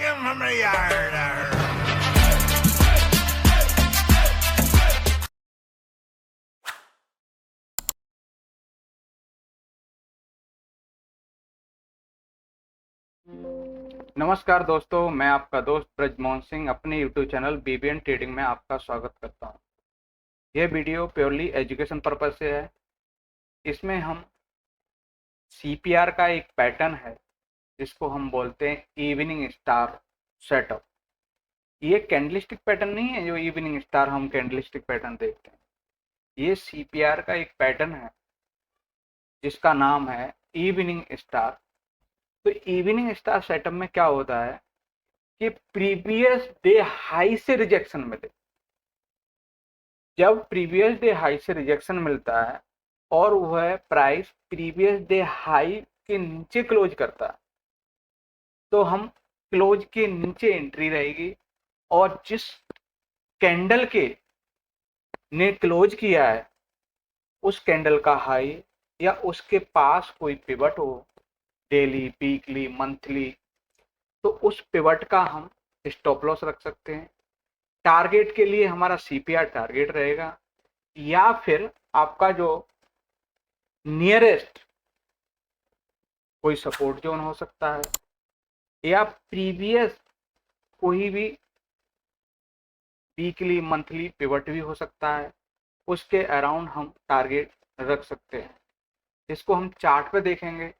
him from the yard. नमस्कार दोस्तों, मैं आपका दोस्त ब्रजमोहन सिंह अपने यूट्यूब चैनल बीबीएन ट्रेडिंग में आपका स्वागत करता हूं। यह वीडियो प्योरली एजुकेशन पर्पज से है। इसमें हम सीपीआर का एक पैटर्न है जिसको हम बोलते हैं इवनिंग स्टार सेटअप। ये कैंडलस्टिक पैटर्न नहीं है जो इवनिंग स्टार हम कैंडलस्टिक पैटर्न देखते हैं। ये सीपीआर का एक पैटर्न है जिसका नाम है इवनिंग स्टार। तो इवनिंग स्टार सेटअप में क्या होता है कि प्रीवियस डे हाई से रिजेक्शन मिले। जब प्रीवियस डे हाई से रिजेक्शन मिलता है और वह प्राइस प्रीवियस डे हाई के नीचे क्लोज करता है तो हम क्लोज के नीचे एंट्री रहेगी, और जिस कैंडल के ने क्लोज किया है उस कैंडल का हाई या उसके पास कोई पिवट हो, डेली, वीकली, मंथली, तो उस पिवट का हम स्टॉप लॉस रख सकते हैं। टारगेट के लिए हमारा सीपीआर टारगेट रहेगा, या फिर आपका जो नियरेस्ट कोई सपोर्ट जोन हो सकता है, या प्रीवियस कोई भी वीकली, मंथली पिवट भी हो सकता है, उसके अराउंड हम टारगेट रख सकते हैं। इसको हम चार्ट पे देखेंगे,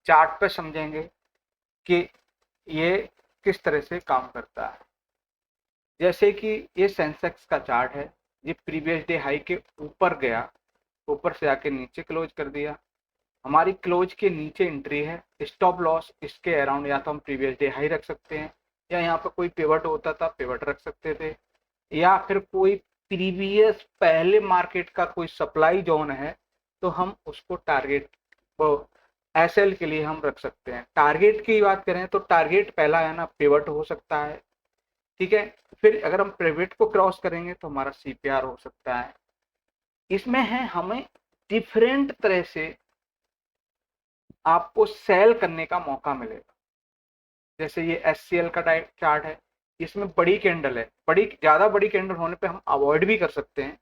चार्ट पे समझेंगे कि ये किस तरह से काम करता है। जैसे कि ये सेंसेक्स का चार्ट है, ये प्रीवियस डे हाई के ऊपर गया, ऊपर से आके नीचे क्लोज कर दिया। हमारी क्लोज के नीचे एंट्री है, स्टॉप लॉस इसके अराउंड या तो हम प्रीवियस डे हाई रख सकते हैं, या यहाँ पर कोई पिवट होता था पिवट रख सकते थे, या फिर कोई प्रीवियस पहले मार्केट का कोई सप्लाई जोन है तो हम उसको टारगेट एसएल के लिए हम रख सकते हैं। टारगेट की बात करें तो टारगेट पहला है ना पिवट हो सकता है, ठीक है। फिर अगर हम पिवट को क्रॉस करेंगे तो हमारा सीपीआर हो सकता है। इसमें है हमें डिफरेंट तरह से आपको सेल करने का मौका मिलेगा। जैसे ये एससीएल का टाइप चार्ट है, इसमें बड़ी कैंडल है, ज्यादा बड़ी कैंडल होने पे हम अवॉइड भी कर सकते हैं।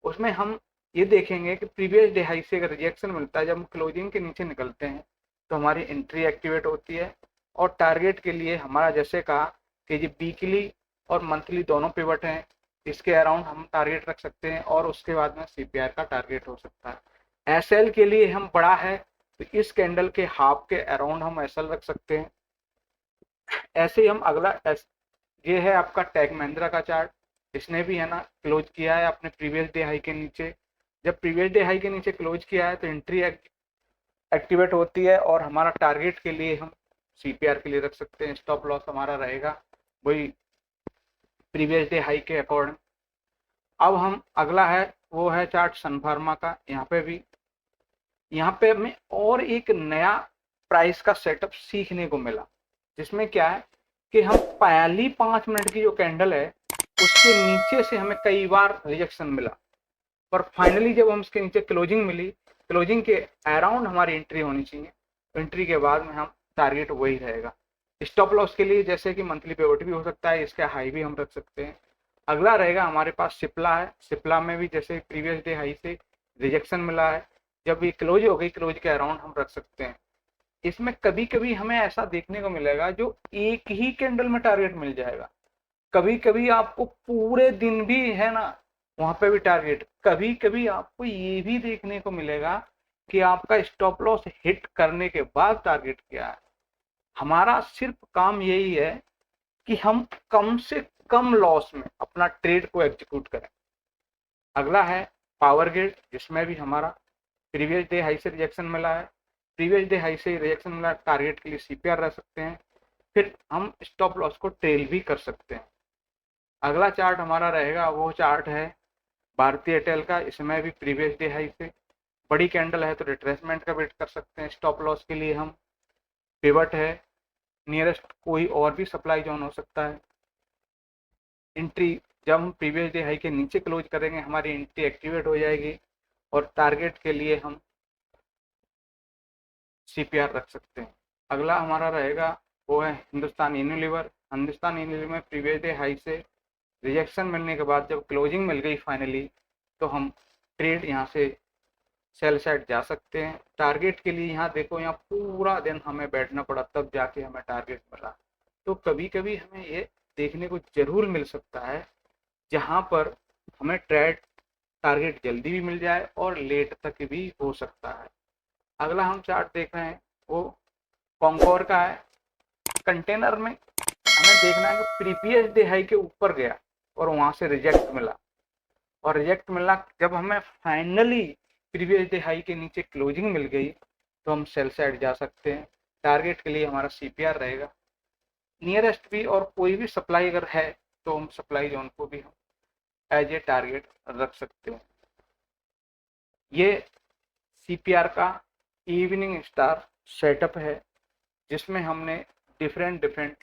उसमें हम ये देखेंगे कि प्रीवियस डे हाई से अगर रिजेक्शन मिलता है, जब हम क्लोजिंग के नीचे निकलते हैं तो हमारी एंट्री एक्टिवेट होती है, और टारगेट के लिए हमारा जैसे कहा कि ये वीकली और मंथली दोनों पिवट हैं, इसके अराउंड हम टारगेट रख सकते हैं, और उसके बाद में सीपीआर का टारगेट हो सकता है। एसएल के लिए हम बड़ा है तो इस कैंडल के हाफ के अराउंड हम एसएल रख सकते हैं। ऐसे ही हम अगला ये है आपका टेक महिंद्रा का चार्ट। इसने भी है ना क्लोज किया है अपने प्रीवियस डे हाई के नीचे। जब प्रीवियस डे हाई के नीचे क्लोज किया है तो एंट्री एक्टिवेट होती है, और हमारा टारगेट के लिए हम सीपीआर के लिए रख सकते हैं। स्टॉप लॉस हमारा रहेगा वही प्रीवियस डे हाई के अकॉर्डिंग। अब हम अगला है वो है चार्ट सन फार्मा का। यहाँ पे हमें और एक नया प्राइस का सेटअप सीखने को मिला, जिसमें क्या है कि हम पहली 5 मिनट की जो कैंडल है उसके नीचे से हमें कई बार रिजेक्शन मिला, पर फाइनली जब हम उसके नीचे क्लोजिंग मिली, क्लोजिंग के अराउंड हमारी एंट्री होनी चाहिए। एंट्री के बाद में हम टारगेट वही रहेगा। स्टॉप लॉस के लिए जैसे कि मंथली पिवट भी हो सकता है, इसका हाई भी हम रख सकते हैं। अगला रहेगा हमारे पास सिप्ला है। सिप्ला में भी जैसे प्रीवियस डे हाई से रिजेक्शन मिला है, जब ये क्लोज हो गई, क्लोज के अराउंड हम रख सकते हैं। इसमें कभी कभी हमें ऐसा देखने को मिलेगा जो एक ही कैंडल में टारगेट मिल जाएगा, कभी कभी आपको पूरे दिन भी है ना वहां पे भी टारगेट, कभी कभी आपको ये भी देखने को मिलेगा कि आपका स्टॉप लॉस हिट करने के बाद टारगेट क्या है। हमारा सिर्फ काम यही है कि हम कम से कम लॉस में अपना ट्रेड को एग्जीक्यूट करें। अगला है पावर ग्रिड, जिसमें भी हमारा प्रीवियस डे हाई से रिजेक्शन मिला है। प्रीवियस डे हाई से रिजेक्शन मिला, टारगेट के लिए सीपीआर रह सकते हैं, फिर हम स्टॉप लॉस को ट्रेल भी कर सकते हैं। अगला चार्ट हमारा रहेगा वो चार्ट है भारतीय एयरटेल का। इसमें भी प्रीवियस डे हाई से बड़ी कैंडल है तो रिट्रेसमेंट का वेट कर सकते हैं। स्टॉप लॉस के लिए हम पिवट है, नियरेस्ट कोई और भी सप्लाई जोन हो सकता है। एंट्री जब हम प्रीवियस डे हाई के नीचे क्लोज करेंगे हमारी एंट्री एक्टिवेट हो जाएगी, और टारगेट के लिए हम सीपीआर रख सकते हैं। अगला हमारा रहेगा वो है हिंदुस्तान यूनिलीवर। हिंदुस्तान यूनिलीवर में प्रीवियस डे हाई से रिजेक्शन मिलने के बाद जब क्लोजिंग मिल गई फाइनली, तो हम ट्रेड यहाँ से सेल साइड जा सकते हैं। टारगेट के लिए यहाँ देखो, यहाँ पूरा दिन हमें बैठना पड़ा तब जाके हमें टारगेट मिला। तो कभी कभी हमें ये देखने को जरूर मिल सकता है जहाँ पर हमें ट्रेड टारगेट जल्दी भी मिल जाए और लेट तक भी हो सकता है। अगला हम चार्ट देख रहे हैं वो कॉन्कोर का है। कंटेनर में हमें देखना है कि प्रीवियस डे हाई के ऊपर गया और वहां से रिजेक्ट मिला, और रिजेक्ट मिलना जब हमें फाइनली प्रीवियस डे हाई के नीचे क्लोजिंग मिल गई तो हम सेल साइड जा सकते हैं। टारगेट के लिए हमारा सीपीआर रहेगा नियरेस्ट भी, और कोई भी सप्लाई अगर है तो हम सप्लाई जोन को भी हम एज ए टारगेट रख सकते हैं। ये सीपीआर का इवनिंग स्टार सेटअप है जिसमें हमने डिफरेंट डिफरेंट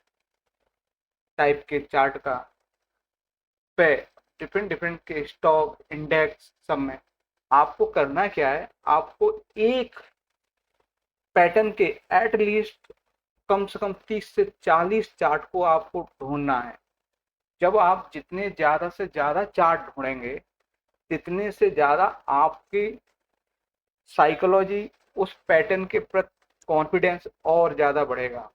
टाइप के चार्ट का पे डिफरेंट डिफरेंट के स्टॉक इंडेक्स सब में आपको करना क्या है, आपको एक पैटर्न के एट लीस्ट कम से कम 30 से 40 चार्ट को आपको ढूंढना है। जब आप जितने ज्यादा से ज्यादा चार्ट ढूंढेंगे तितने से ज्यादा आपकी साइकोलॉजी उस पैटर्न के प्रति कॉन्फिडेंस और ज्यादा बढ़ेगा।